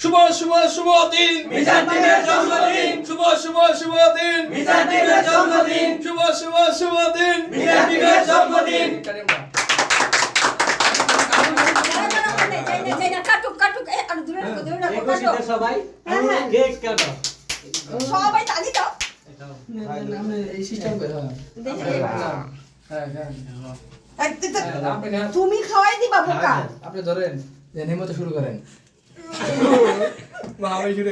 শুভ শুভ শুভ দিন মিজান টিমের জন্মদিন, শুভ শুভ শুভ দিন মিজান টিমের জন্মদিন, শুভ শুভ শুভ দিন মিজান টিমের জন্মদিন। সবাই কেক কাটো সবাই তালি দাও। এই সিস্টেম করে তুমি খাওয়াই দিবা বোকা। আপনি ধরেন জেনের মতো শুরু করেন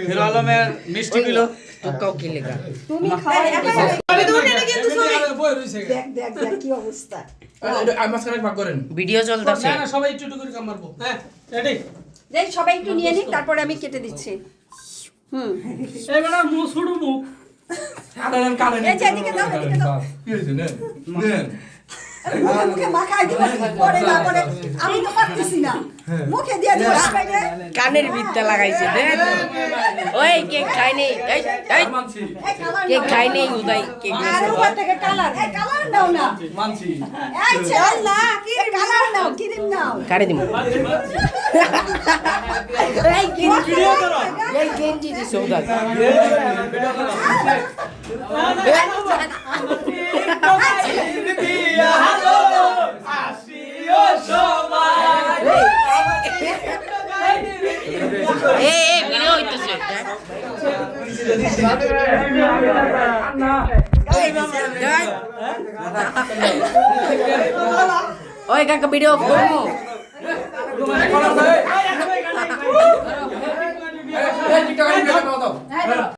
হিরো আলমের মিষ্টি কিলো তুমি খাওয়াই দিবা। দেখ দেখ দেখ কি অবস্থা। মাঝখানে ভাগ করেন ভিডিও চলতেছে না সবাই একটু একটু করে কাম মারবো হ্যাঁ রেডি দেখ সবাই একটু নিয়ে নিক, তারপরে আমি কেটে দিচ্ছি। এবার মুখ ছুড়ু মুখ কানেন কানেন এই যে এদিকে দাও, এদিকে দাও। কি হয়েছে নেন নেন মুখে মুখে মাখাই দিবা, পরে না পরে আমি তো পারতেছি না। মুখে দিয়ে দিবা সবাইকে। কানের বিদ্যা লাগাইছে দেখ ওই কেক খাই নেই এই এই মানছি এই কালার কেক খাই নেই উদয় কেক আর উপর থেকে কালার, এই কালার নাও না। মানছি এই চল না, কি কালার নাও, ক্রিম নাও। কাটে দিমু এই গেঞ্জি এই গেঞ্জি দি সৌদা এই ভিডিও হইতেছে ওই কাকা ভিডিও করবো এই টিকা গাড়ি দাও দাও